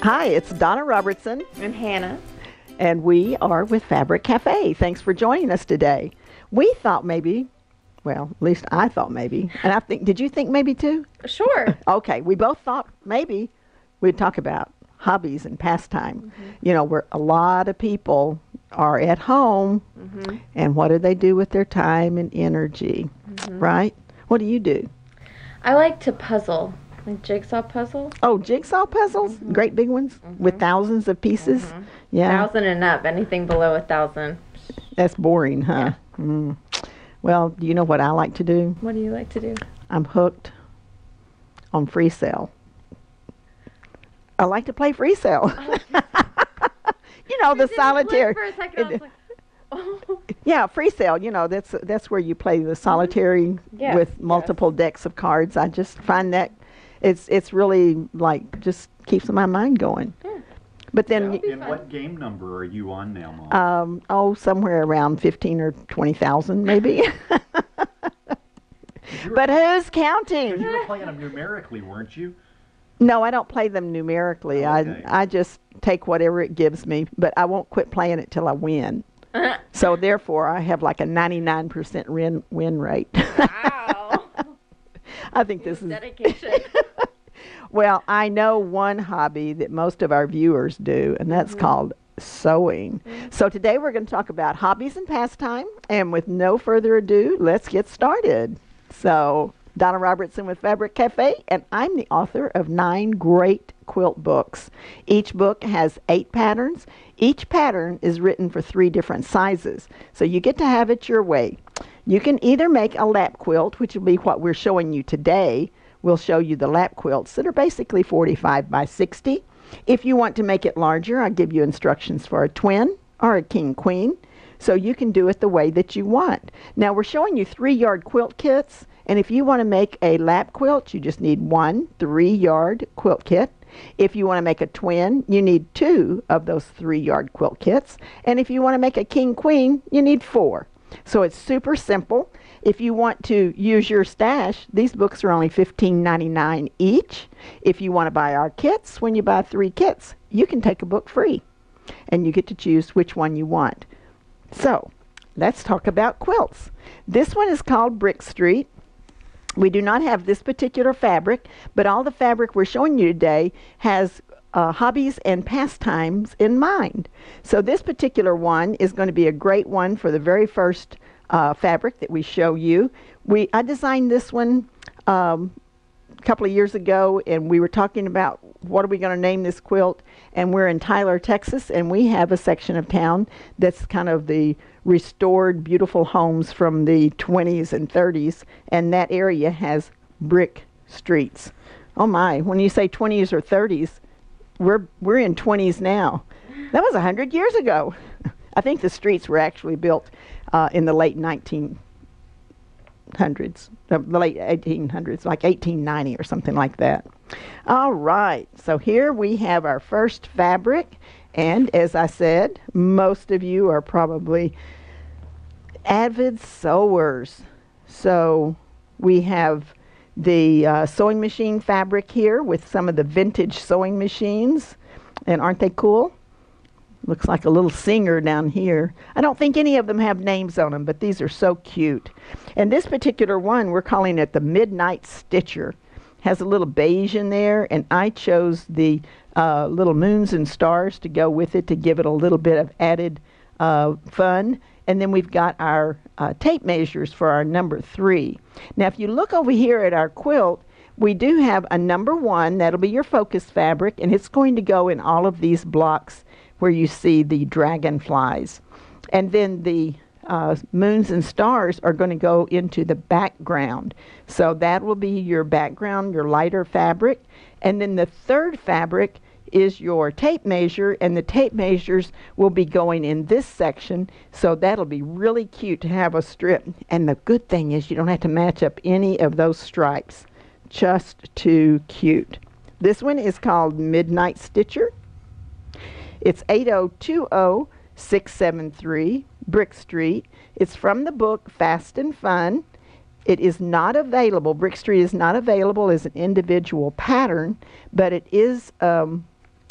Hi, it's Donna Robertson. And Hannah. And we are with Fabric Cafe. Thanks for joining us today. We thought maybe, well, at least I thought maybe, and I think, did you think maybe too? Sure. Okay, we both thought maybe we'd talk about hobbies and pastime. Mm-hmm. You know, where a lot of people are at home, Mm-hmm. and what do they do with their time and energy, right? What do you do? I like to puzzle, like jigsaw puzzle. Oh, jigsaw puzzles? Great big ones with thousands of pieces? Yeah. 1,000 and up. Anything below 1,000. That's boring, huh? Mm. Well, do you know what I like to do? What do you like to do? I'm hooked on free cell. I like to play free cell. You know, the solitaire. For a second, I was like, oh. Yeah, free cell. You know, that's where you play the solitary Yes, with multiple decks of cards. I just find that it's really like just keeps my mind going. Yeah. But then, And what game number are you on now, Mom? somewhere around 15 or 20,000 maybe. But who's counting? Because you were playing them numerically, weren't you? No, I don't play them numerically. Okay. I just take whatever it gives me, but I won't quit playing it till I win. So therefore, I have like a 99% win rate. Wow. I think this is dedication. well. I know one hobby that most of our viewers do, and that's called sewing. So today we're going to talk about hobbies and pastime. And with no further ado, let's get started. So, Donna Robertson with Fabric Cafe, and I'm the author of 9 great quilt books. Each book has 8 patterns. Each pattern is written for 3 different sizes, so you get to have it your way. You can either make a lap quilt, which will be what we're showing you today. We'll show you the lap quilts that are basically 45 by 60. If you want to make it larger, I'll give you instructions for a twin or a king-queen. So you can do it the way that you want. Now we're showing you 3-yard quilt kits, and if you want to make a lap quilt, you just need 1 3-yard quilt kit. If you want to make a twin, you need 2 of those 3-yard quilt kits. And if you want to make a king-queen, you need 4. So it's super simple. If you want to use your stash, these books are only $15.99 each. If you want to buy our kits, when you buy 3 kits, you can take a book free, and you get to choose which one you want. So, let's talk about quilts. This one is called Brick Street. We do not have this particular fabric, but all the fabric we're showing you today has hobbies and pastimes in mind. So this particular one is going to be a great one for the very first fabric that we show you. I designed this one a couple of years ago, and we were talking about what are we going to name this quilt, and we're in Tyler, Texas, and we have a section of town that's kind of the restored beautiful homes from the 20s and 30s, and that area has brick streets. Oh my, when you say 20s or 30s, we're in 20s now. That was 100 years ago. I think the streets were actually built in the late 1900s, the late 1800s, like 1890 or something like that. All right, so here we have our first fabric, and as I said, most of you are probably avid sewers. So we have the sewing machine fabric here with some of the vintage sewing machines, and aren't they cool? Looks like a little singer down here. I don't think any of them have names on them, but these are so cute. And this particular one, we're calling it the Midnight Stitcher. Has a little beige in there, and I chose the little moons and stars to go with it to give it a little bit of added fun. And then we've got our tape measures for our number 3. Now, if you look over here at our quilt, we do have a number 1. That'll be your focus fabric, and it's going to go in all of these blocks where you see the dragonflies. And then the moons and stars are going to go into the background. So that will be your background, your lighter fabric. And then the third fabric is your tape measure, and the tape measures will be going in this section. So that'll be really cute to have a strip. And the good thing is you don't have to match up any of those stripes. Just too cute. This one is called Midnight Stitcher. It's 8020673 Brick Street. It's from the book Fast and Fun. It is not available, Brick Street is not available as an individual pattern, but it is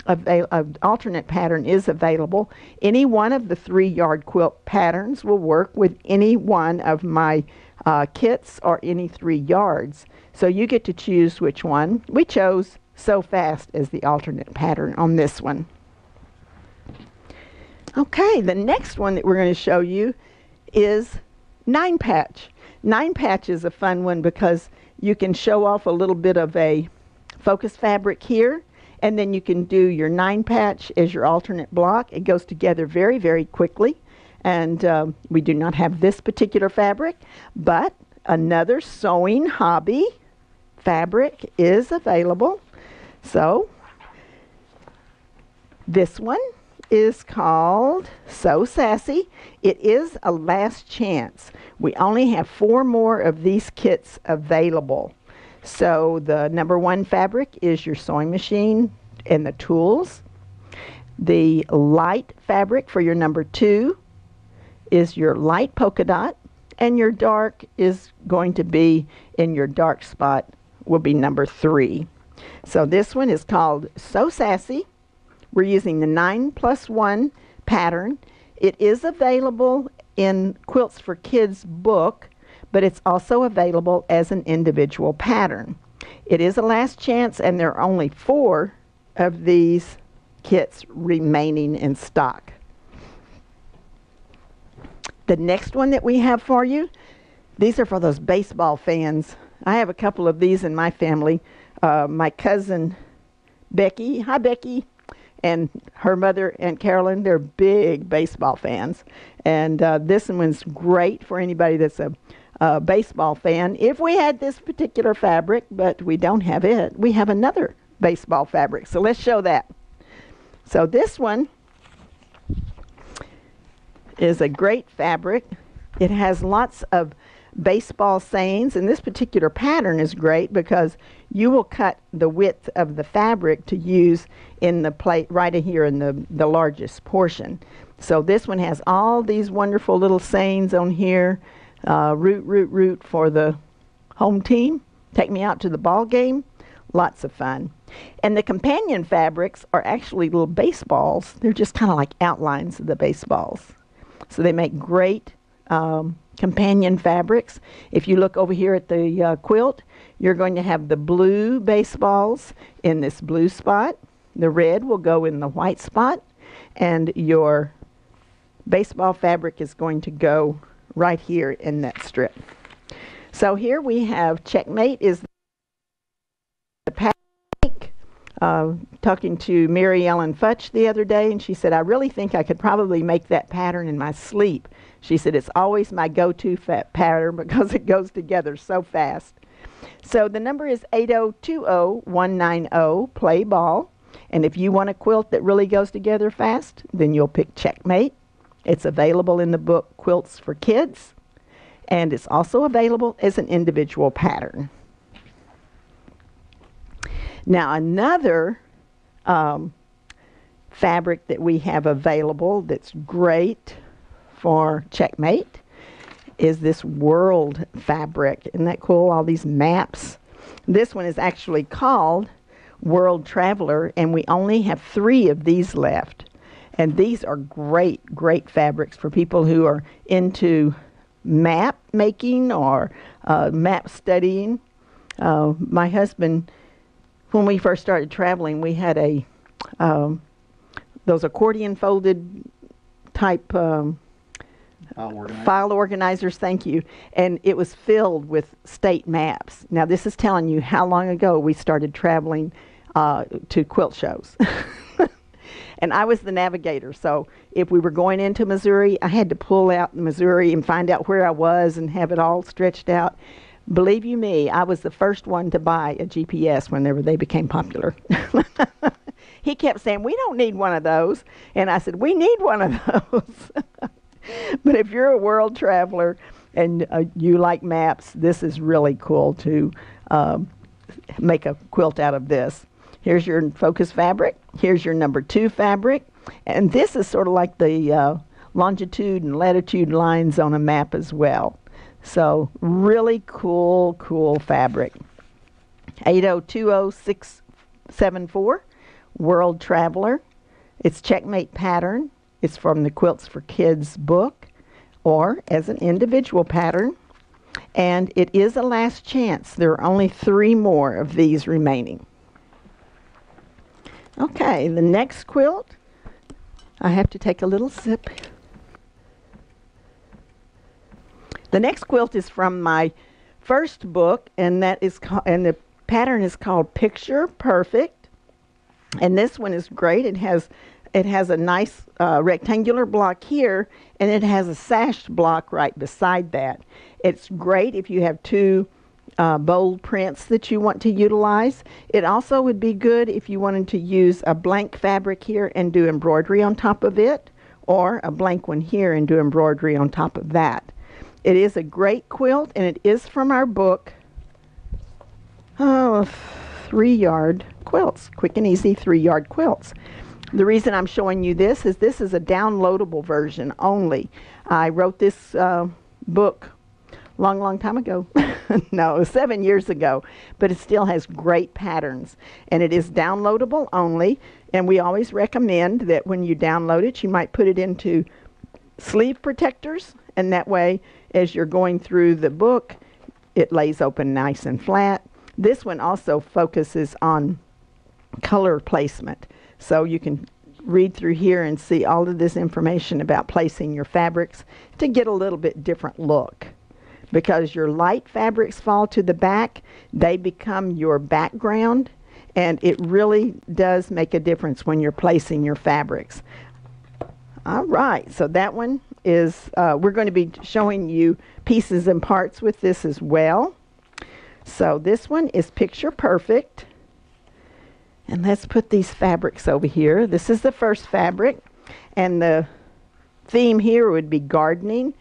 alternate pattern is available. Any one of the 3-yard quilt patterns will work with any one of my kits or any 3 yards. So you get to choose which one. We chose Sew Fast as the alternate pattern on this one. Okay, the next one that we're going to show you is 9-patch. 9-patch is a fun one because you can show off a little bit of a focus fabric here, and then you can do your 9-patch as your alternate block. It goes together very, very quickly, and we do not have this particular fabric, but another sewing hobby fabric is available. So this one is called So Sassy. It is a last chance. We only have 4 more of these kits available. So the number 1 fabric is your sewing machine and the tools. The light fabric for your number 2 is your light polka dot, and your dark is going to be in your dark spot, will be number 3. So this one is called So Sassy. We're using the 9+1 pattern. It is available in Quilts for Kids book, but it's also available as an individual pattern. It is a last chance, and there are only 4 of these kits remaining in stock. The next one that we have for you, these are for those baseball fans. I have a couple of these in my family. My cousin Becky, hi Becky, and her mother, Aunt Carolyn, they're big baseball fans. And this one's great for anybody that's a baseball fan. If we had this particular fabric, but we don't have it, we have another baseball fabric. So let's show that. So this one is a great fabric. It has lots of baseball sayings, and this particular pattern is great because you will cut the width of the fabric to use in the plate right here in the largest portion. So this one has all these wonderful little sayings on here. Root, root, root for the home team. Take me out to the ball game. Lots of fun. And the companion fabrics are actually little baseballs. They're just kind of like outlines of the baseballs. So they make great companion fabrics. If you look over here at the quilt, you're going to have the blue baseballs in this blue spot. The red will go in the white spot, and your baseball fabric is going to go right here in that strip. So here we have Checkmate is the pattern. Talking to Mary Ellen Futch the other day, and she said, I really think I could probably make that pattern in my sleep. She said, it's always my go-to pattern because it goes together so fast. So the number is 8020190, play ball. And if you want a quilt that really goes together fast, then you'll pick Checkmate. It's available in the book Quilts for Kids, and it's also available as an individual pattern. Now another fabric that we have available that's great for Checkmate is this world fabric. Isn't that cool? All these maps. This one is actually called World Traveler, and we only have 3 of these left. And these are great, great fabrics for people who are into map making or map studying. My husband, when we first started traveling, we had a those accordion folded type file organizers, thank you. And it was filled with state maps. Now this is telling you how long ago we started traveling to quilt shows. And I was the navigator, so if we were going into Missouri, I had to pull out Missouri and find out where I was and have it all stretched out. Believe you me, I was the first one to buy a GPS whenever they became popular. He kept saying, we don't need one of those. And I said, we need one of those. But if you're a world traveler and you like maps, this is really cool to make a quilt out of this. Here's your focus fabric. Here's your number 2 fabric. And this is sort of like the longitude and latitude lines on a map as well. So really cool, cool fabric. 8020674. World Traveler. It's Checkmate pattern. It's from the Quilts for Kids book, or as an individual pattern. And it is a last chance. There are only 3 more of these remaining. Okay, the next quilt, I have to take a little sip. The next quilt is from my first book, and the pattern is called Picture Perfect. And this one is great. It has a nice rectangular block here, and it has a sashed block right beside that. It's great if you have 2 bold prints that you want to utilize. It also would be good if you wanted to use a blank fabric here and do embroidery on top of it, or a blank one here and do embroidery on top of that. It is a great quilt, and it is from our book, 3-yard quilts, quick and easy 3-yard quilts. The reason I'm showing you this is a downloadable version only. I wrote this book long time ago. No, 7 years ago, but it still has great patterns, and it is downloadable only. And we always recommend that when you download it, you might put it into sleeve protectors, and that way as you're going through the book, it lays open nice and flat. This one also focuses on color placement, so you can read through here and see all of this information about placing your fabrics to get a little bit different look. Because your light fabrics fall to the back, they become your background, and it really does make a difference when you're placing your fabrics. All right, so that one is, we're going to be showing you pieces and parts with this as well. So this one is Picture Perfect. And let's put these fabrics over here. This is the first fabric, and the theme here would be gardening.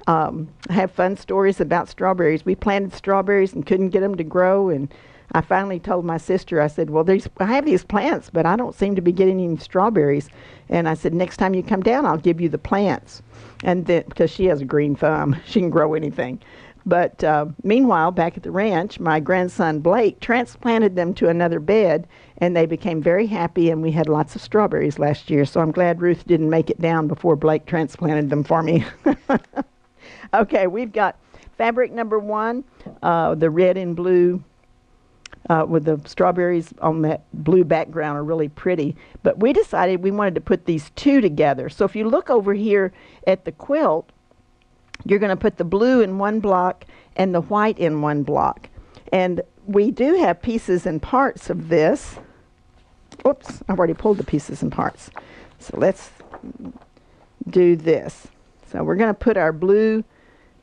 I have fun stories about strawberries. We planted strawberries and couldn't get them to grow, and I finally told my sister, I said, well, I have these plants, but I don't seem to be getting any strawberries. And I said, next time you come down, I'll give you the plants. And then, because she has a green thumb, she can grow anything. But meanwhile, back at the ranch, my grandson Blake transplanted them to another bed, and they became very happy, and we had lots of strawberries last year. So I'm glad Ruth didn't make it down before Blake transplanted them for me. Okay, we've got fabric number 1, the red and blue with the strawberries on that blue background are really pretty. But we decided we wanted to put these 2 together. So if you look over here at the quilt, you're going to put the blue in one block and the white in one block. And we do have pieces and parts of this. Oops, I've already pulled the pieces and parts. So let's do this. So we're going to put our blue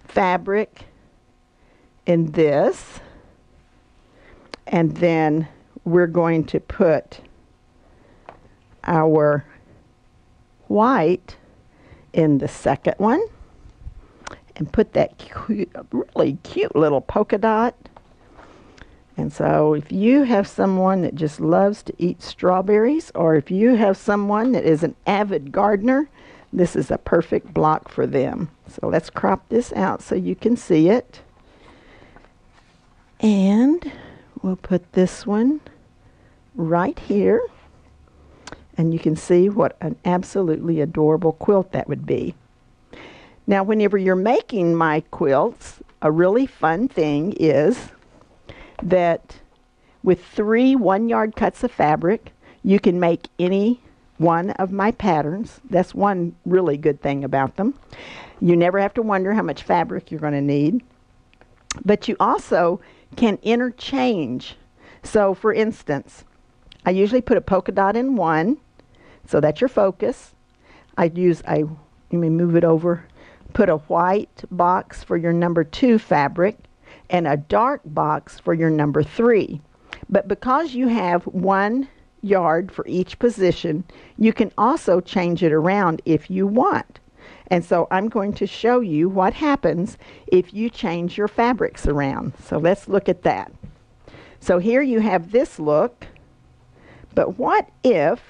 fabric in this, and then we're going to put our white in the second one, and put that really cute little polka dot. And so if you have someone that just loves to eat strawberries, or if you have someone that is an avid gardener, this is a perfect block for them. So let's crop this out so you can see it. And we'll put this one right here. And you can see what an absolutely adorable quilt that would be. Now, whenever you're making my quilts, a really fun thing is that with 3 1-yard cuts of fabric, you can make any one of my patterns. That's one really good thing about them. You never have to wonder how much fabric you're going to need. But you also can interchange. So, for instance, I usually put a polka dot in one, so that's your focus. I'd use let me move it over, put a white box for your number 2 fabric and a dark box for your number 3. But because you have 1 yard for each position, you can also change it around if you want. And so I'm going to show you what happens if you change your fabrics around. So let's look at that. So here you have this look, but what if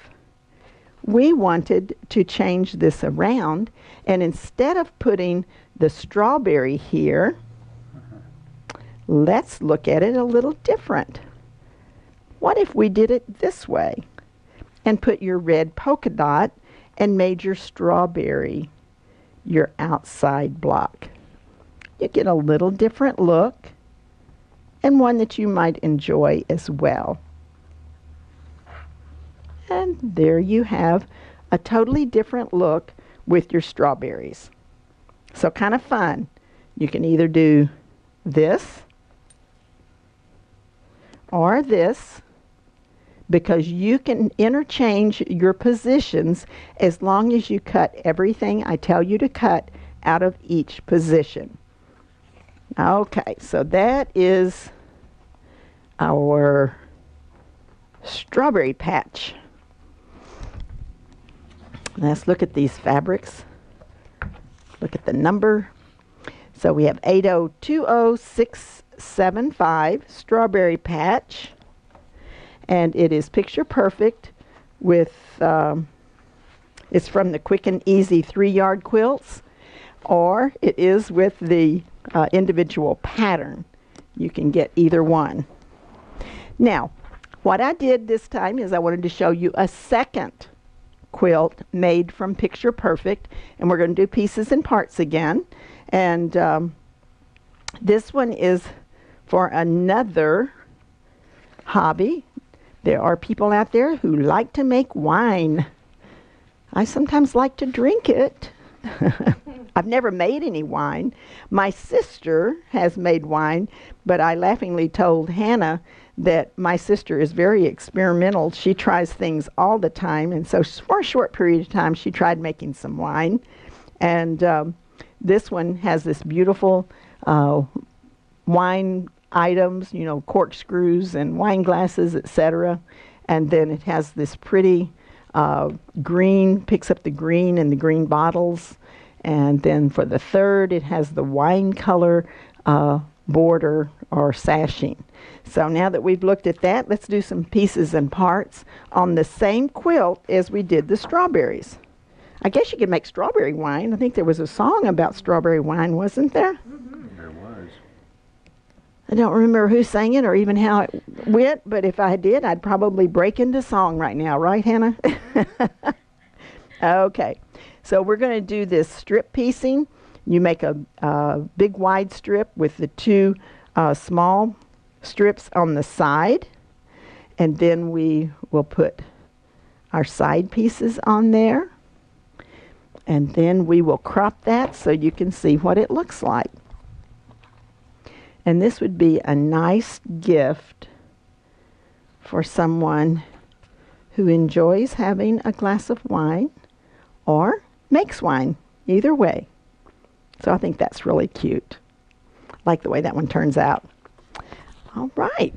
we wanted to change this around, and instead of putting the strawberry here, let's look at it a little different. What if we did it this way? and put your red polka dot and made your strawberry your outside block. You get a little different look and one that you might enjoy as well. And there you have a totally different look with your strawberries. So kind of fun. You can either do this or this, because you can interchange your positions as long as you cut everything I tell you to cut out of each position. Okay, so that is our strawberry patch. Let's look at these fabrics. Look at the number. So we have 8020675 strawberry patch, and it is picture perfect with it's from the Quick and Easy 3-yard quilts, or it is with the individual pattern. You can get either one. Now, what I did this time is I wanted to show you a second quilt made from Picture Perfect, and we're going to do pieces and parts again. And this one is for another hobby. There are people out there who like to make wine. I sometimes like to drink it. I've never made any wine. My sister has made wine, but I laughingly told Hannah that my sister is very experimental. She tries things all the time, and so for a short period of time she tried making some wine. And this one has this beautiful wine items, you know, corkscrews and wine glasses, etc. And then it has this pretty green, picks up the green in the green bottles. And then for the third, it has the wine color border or sashing. So now that we've looked at that, let's do some pieces and parts on the same quilt as we did the strawberries. I guess you could make strawberry wine. I think there was a song about strawberry wine, wasn't there? Mm-hmm. There was. I don't remember who sang it or even how it went, but if I did, I'd probably break into song right now. Right, Hannah? Okay. So we're going to do this strip piecing. You make a big wide strip with the two small strips on the side, and then we will put our side pieces on there, and then we will crop that so you can see what it looks like. And this would be a nice gift for someone who enjoys having a glass of wine or makes wine, either way. So I think that's really cute. Like the way that one turns out. All right.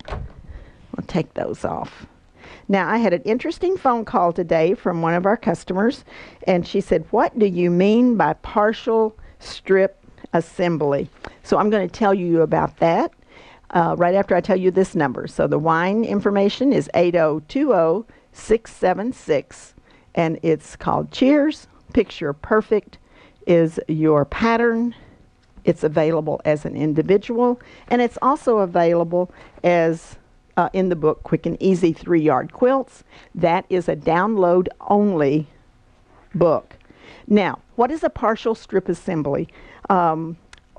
We'll take those off. Now, I had an interesting phone call today from one of our customers, and she said, "What do you mean by partial strip assembly?" So I'm going to tell you about that right after I tell you this number. So the wine information is 8020676, and it's called Cheers. Picture Perfect is your pattern. It's available as an individual, and it's also available as in the book Quick and Easy 3-Yard Quilts. That is a download only book. Now, what is a partial strip assembly?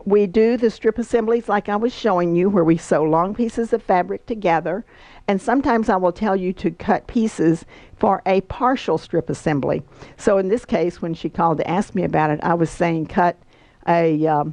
We do the strip assemblies like I was showing you, where we sew long pieces of fabric together, and sometimes I will tell you to cut pieces for a partial strip assembly. So in this case, when she called to ask me about it, I was saying cut a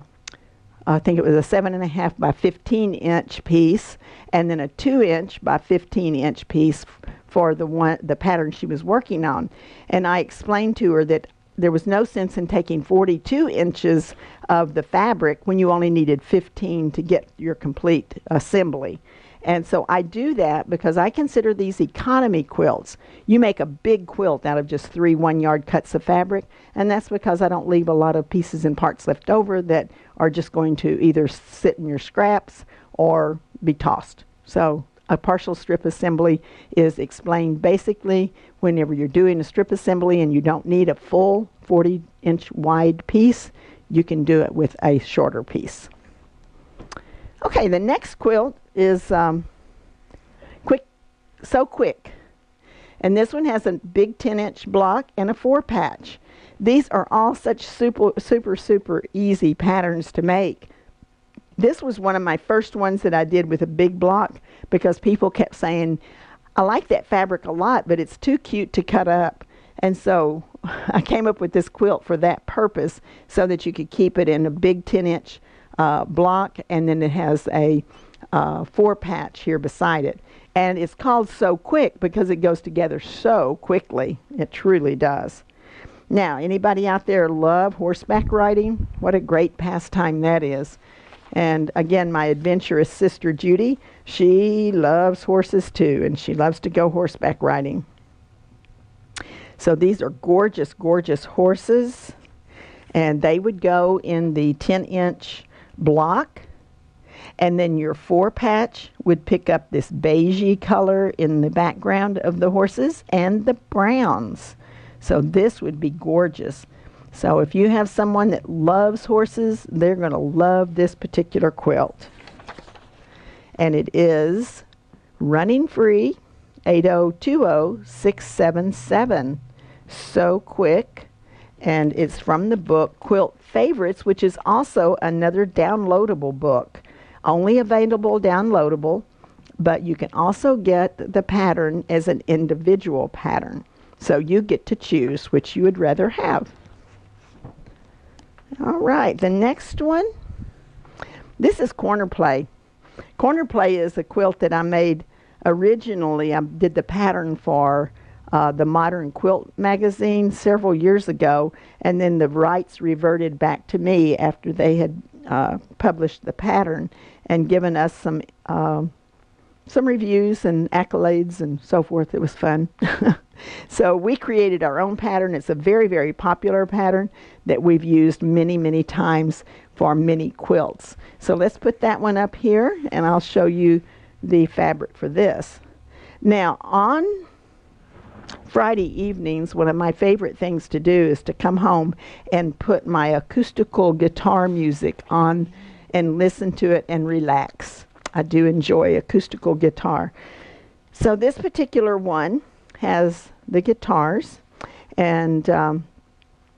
I think it was a 7.5 by 15 inch piece, and then a 2-inch by 15 inch piece for the pattern she was working on. And I explained to her that there was no sense in taking 42 inches of the fabric when you only needed 15 to get your complete assembly. And so I do that because I consider these economy quilts. You make a big quilt out of just 3 1-yard cuts of fabric, and that's because I don't leave a lot of pieces and parts left over that are just going to either sit in your scraps or be tossed. So a partial strip assembly is explained basically whenever you're doing a strip assembly and you don't need a full 40-inch wide piece, you can do it with a shorter piece. Okay, the next quilt is Quick. And this one has a big 10-inch block and a 4-patch. These are all such super easy patterns to make. This was one of my first ones that I did with a big block because people kept saying, I like that fabric a lot, but it's too cute to cut up. And so I came up with this quilt for that purpose so that you could keep it in a big 10-inch block, and then it has a 4-patch here beside it. And it's called So Quick because it goes together so quickly. It truly does. Now, anybody out there love horseback riding? What a great pastime that is. And again, my adventurous sister Judy, she loves horses too, and she loves to go horseback riding. So these are gorgeous, gorgeous horses, and they would go in the 10-inch block, and then your 4-patch would pick up this beigey color in the background of the horses and the browns. So this would be gorgeous. So if you have someone that loves horses, they're going to love this particular quilt. And it is running free, 8020677. So Quick. And it's from the book Quilt Favorites, which is also another downloadable book. Only available downloadable, but you can also get the pattern as an individual pattern. So you get to choose which you would rather have. All right, the next one. This is Corner Play. Corner Play is a quilt that I made originally. I did the pattern for the Modern Quilt magazine several years ago, and then the rights reverted back to me after they had published the pattern and given us some reviews and accolades and so forth. It was fun. So we created our own pattern. It's a very, very popular pattern that we've used many, many times for many quilts. So let's put that one up here, and I'll show you the fabric for this. Now, on Friday evenings, one of my favorite things to do is to come home and put my acoustical guitar music on and listen to it and relax. I do enjoy acoustical guitar. So this particular one has the guitars, and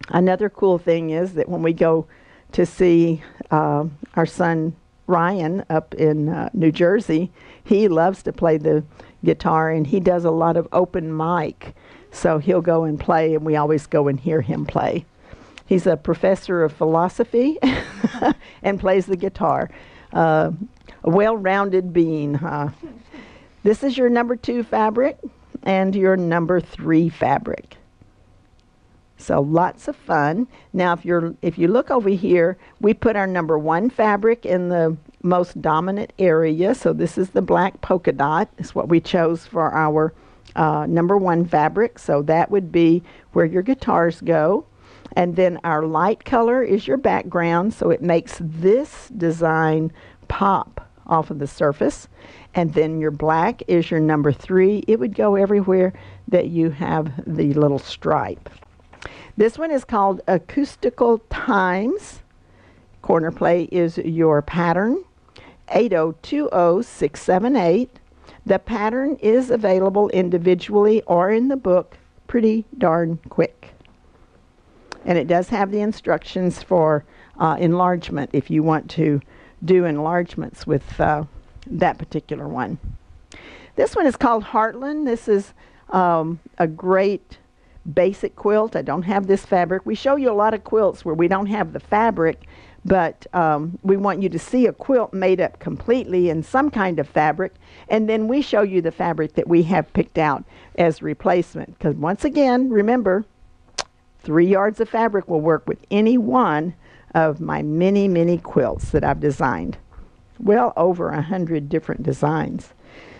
another cool thing is that when we go to see our son Ryan up in New Jersey, he loves to play the guitar, and he does a lot of open mic, so he'll go and play, and we always go and hear him play. He's a professor of philosophy and plays the guitar. A well-rounded being, huh? This is your number 2 fabric and your number 3 fabric. So lots of fun. Now if you look over here, we put our number 1 fabric in the most dominant area. So this is the black polka dot. It's what we chose for our number 1 fabric. So that would be where your guitars go. And then our light color is your background, so it makes this design pop off of the surface. And then your black is your number 3. It would go everywhere that you have the little stripe. This one is called Acoustical Times. Corner Play is your pattern, 8020678. The pattern is available individually or in the book Pretty Darn Quick. And it does have the instructions for enlargement if you want to do enlargements with that particular one. This one is called Heartland. This is a great basic quilt. I don't have this fabric. We show you a lot of quilts where we don't have the fabric, but we want you to see a quilt made up completely in some kind of fabric, and then we show you the fabric that we have picked out as replacement. Because once again, remember, 3 yards of fabric will work with any one of my many, many quilts that I've designed. Well over 100 different designs.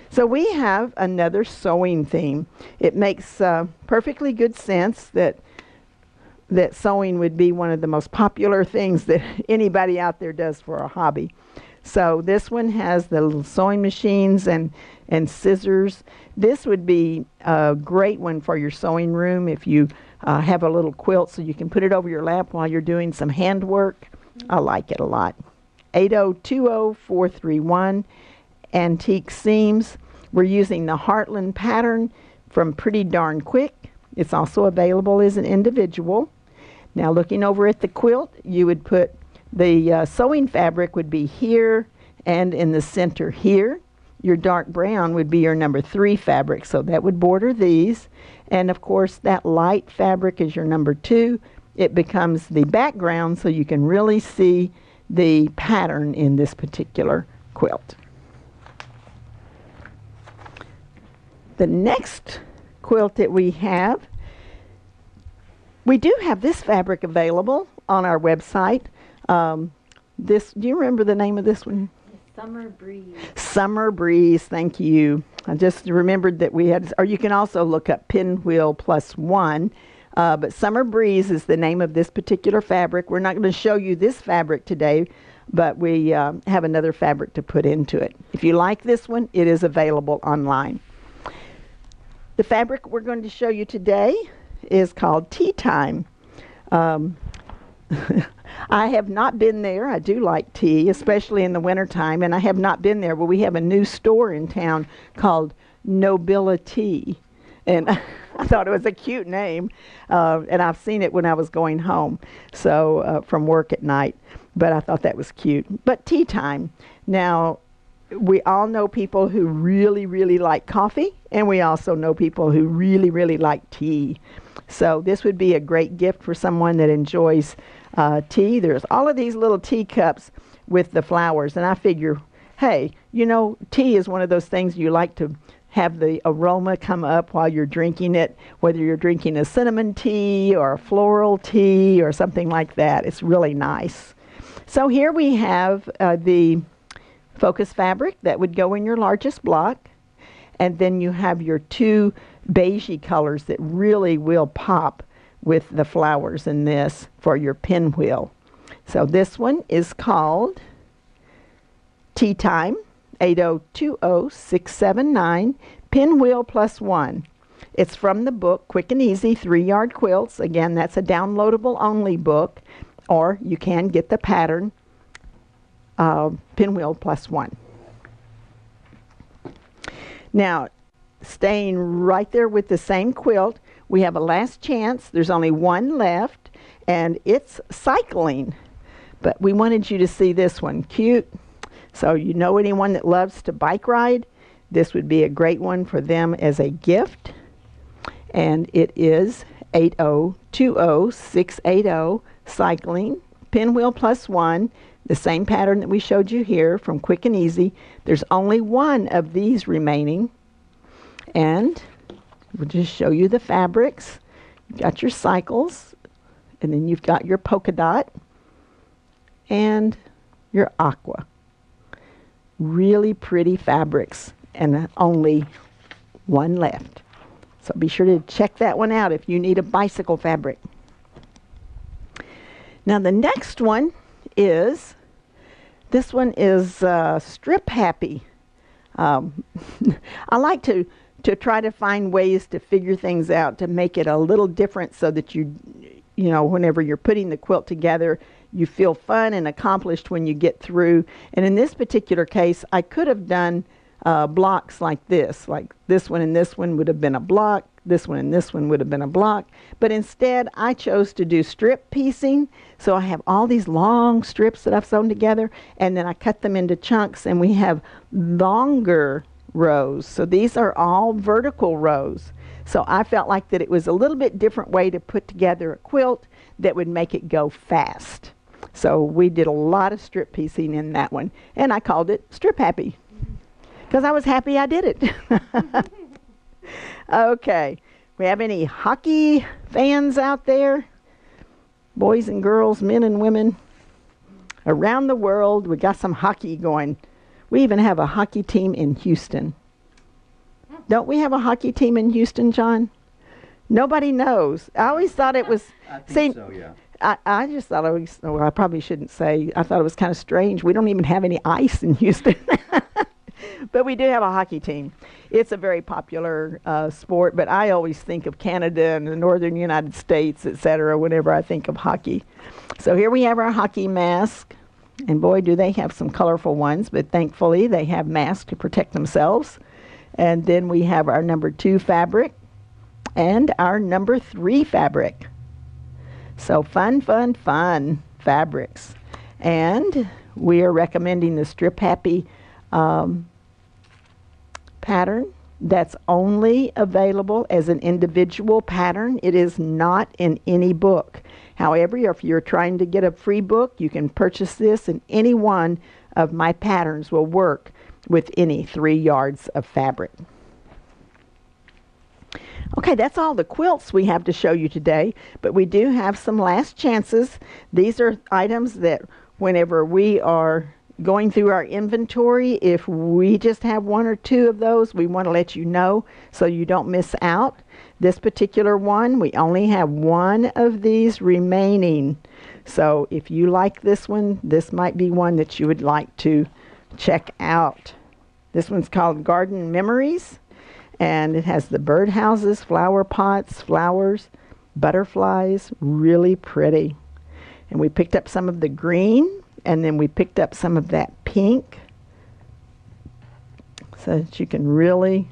So we have another sewing theme. It makes perfectly good sense that sewing would be one of the most popular things that anybody out there does for a hobby. So this one has the little sewing machines and scissors. This would be a great one for your sewing room if you have a little quilt so you can put it over your lap while you're doing some handwork. I like it a lot. 8020431. Antique seams. We're using the Heartland pattern from Pretty Darn Quick. It's also available as an individual. Now looking over at the quilt, you would put the sewing fabric would be here and in the center here. Your dark brown would be your number 3 fabric, so that would border these. And of course that light fabric is your number 2. It becomes the background so you can really see the pattern in this particular quilt. The next quilt that we do have this fabric available on our website. Do you remember the name of this one? Summer Breeze. Summer Breeze, thank you. I just remembered that we had, or you can also look up Pinwheel Plus One. But Summer Breeze is the name of this particular fabric. We're not going to show you this fabric today, but we have another fabric to put into it. If you like this one, it is available online. The fabric we're going to show you today is called Tea Time. I have not been there. I do like tea, especially in the wintertime, and I have not been there, but we have a new store in town called Nobility. And I thought it was a cute name, and I've seen it when I was going home, so from work at night. But I thought that was cute. But tea time. Now, we all know people who really, really like coffee, and we also know people who really, really like tea. So this would be a great gift for someone that enjoys tea. There's all of these little teacups with the flowers, and I figure, hey, you know, tea is one of those things you like to have the aroma come up while you're drinking it, whether you're drinking a cinnamon tea or a floral tea or something like that. It's really nice. So here we have the focus fabric that would go in your largest block, and then you have your 2 beigey colors that really will pop with the flowers in this for your pinwheel. So this one is called Tea Time, 8020679, Pinwheel Plus One. It's from the book Quick and Easy 3-Yard Quilts. Again, that's a downloadable only book, or you can get the pattern Pinwheel Plus One. Now, staying right there with the same quilt, we have a last chance. There's only one left, and it's cycling. But we wanted you to see this one. Cute. So you know anyone that loves to bike ride, this would be a great one for them as a gift. And it is 8020680 cycling, Pinwheel Plus One, the same pattern that we showed you here from Quick and Easy. There's only one of these remaining. And we'll just show you the fabrics. You've got your cycles, and then you've got your polka dot and your aqua. Really pretty fabrics, and only one left. So be sure to check that one out if you need a bicycle fabric. Now the next one is, this one is Strip Happy. I like to try to find ways to figure things out to make it a little different so that you know, whenever you're putting the quilt together, you feel fun and accomplished when you get through. And in this particular case, I could have done blocks like this one and this one would have been a block, this one and this one would have been a block. But instead, I chose to do strip piecing. So I have all these long strips that I've sewn together, and then I cut them into chunks, and we have longer rows. So these are all vertical rows. So I felt like that it was a little bit different way to put together a quilt that would make it go fast. So we did a lot of strip piecing in that one, and I called it Strip Happy because I was happy I did it. Okay, we have any hockey fans out there? Boys and girls, men and women around the world. We got some hockey going. We even have a hockey team in Houston. Don't we have a hockey team in Houston, John? Nobody knows. I always thought it was... I think so, yeah. I just thought it was... Well, I probably shouldn't say. I thought it was kind of strange. We don't even have any ice in Houston. But we do have a hockey team. It's a very popular sport, but I always think of Canada and the northern United States, etc., whenever I think of hockey. So here we have our hockey mask. And boy, do they have some colorful ones, but thankfully they have masks to protect themselves. And then we have our number 2 fabric and our number 3 fabric. So fun, fun, fun fabrics. And we are recommending the Strip Happy pattern. That's only available as an individual pattern. It is not in any book. However, if you're trying to get a free book, you can purchase this, and any one of my patterns will work with any 3 yards of fabric. Okay, that's all the quilts we have to show you today, but we do have some last chances. These are items that whenever we are going through our inventory, if we just have 1 or 2 of those, we want to let you know so you don't miss out. This particular one, we only have 1 of these remaining. So if you like this one, this might be one that you would like to check out. This one's called Garden Memories, and it has the birdhouses, flower pots, flowers, butterflies, really pretty. And we picked up some of the green, and then we picked up some of that pink so that you can really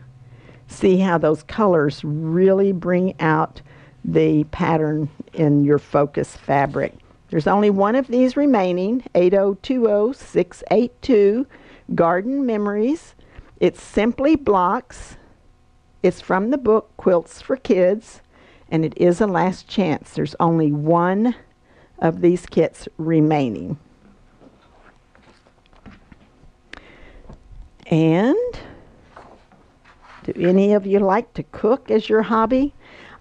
see how those colors really bring out the pattern in your focus fabric. There's only 1 of these remaining, 8020682, Garden Memories. It's simply blocks. It's from the book Quilts for Kids, and it is a last chance. There's only 1 of these kits remaining. And do any of you like to cook as your hobby?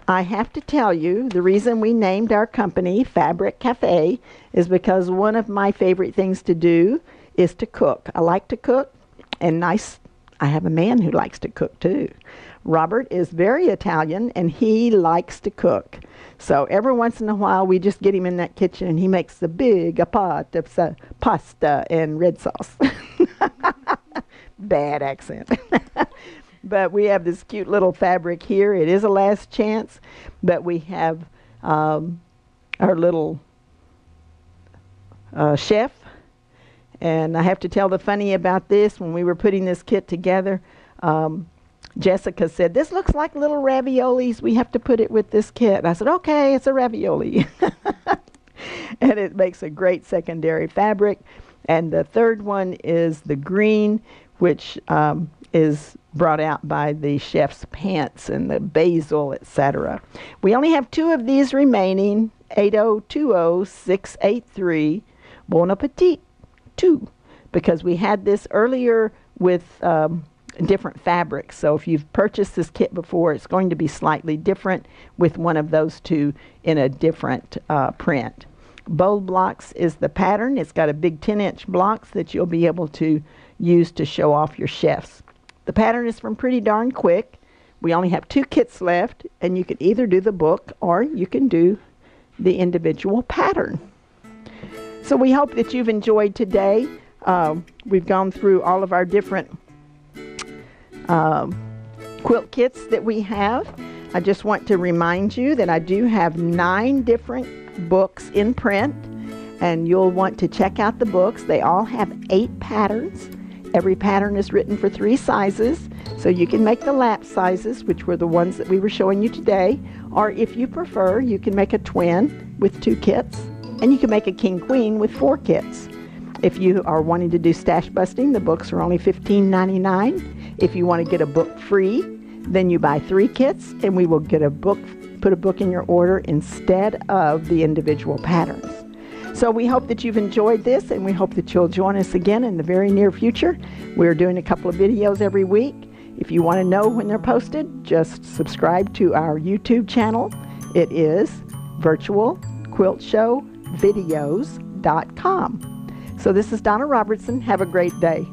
I have to tell you, the reason we named our company Fabric Cafe is because one of my favorite things to do is to cook. I like to cook, and I have a man who likes to cook too. Robert is very Italian, and he likes to cook. So every once in a while, we just get him in that kitchen, and he makes a big pot of pasta and red sauce. Bad accent. But we have this cute little fabric here. It is a last chance, but we have our little chef. And I have to tell the funny about this. When we were putting this kit together, Jessica said, "This looks like little raviolis. We have to put it with this kit." And I said, "Okay, it's a ravioli." And it makes a great secondary fabric. And the third one is the green, which is brought out by the chef's pants and the basil, etc. We only have 2 of these remaining, 8020683, Bon Appetit 2, because we had this earlier with different fabrics. So if you've purchased this kit before, it's going to be slightly different with one of those 2 in a different print. Bold blocks is the pattern. It's got a big 10-inch blocks that you'll be able to use to show off your chefs. The pattern is from Pretty Darn Quick. We only have 2 kits left, and you can either do the book or you can do the individual pattern. So we hope that you've enjoyed today. We've gone through all of our different quilt kits that we have. I just want to remind you that I do have 9 different books in print, and you'll want to check out the books. They all have 8 patterns. Every pattern is written for 3 sizes, so you can make the lap sizes, which were the ones that we were showing you today, or if you prefer, you can make a twin with 2 kits, and you can make a king-queen with 4 kits. If you are wanting to do stash busting, the books are only $15.99. If you want to get a book free, then you buy 3 kits, and we will get a book, put a book in your order instead of the individual patterns. So we hope that you've enjoyed this, and we hope that you'll join us again in the very near future. We're doing a couple of videos every week. If you want to know when they're posted, just subscribe to our YouTube channel. It is virtualquiltshowvideos.com. So this is Donna Robertson. Have a great day.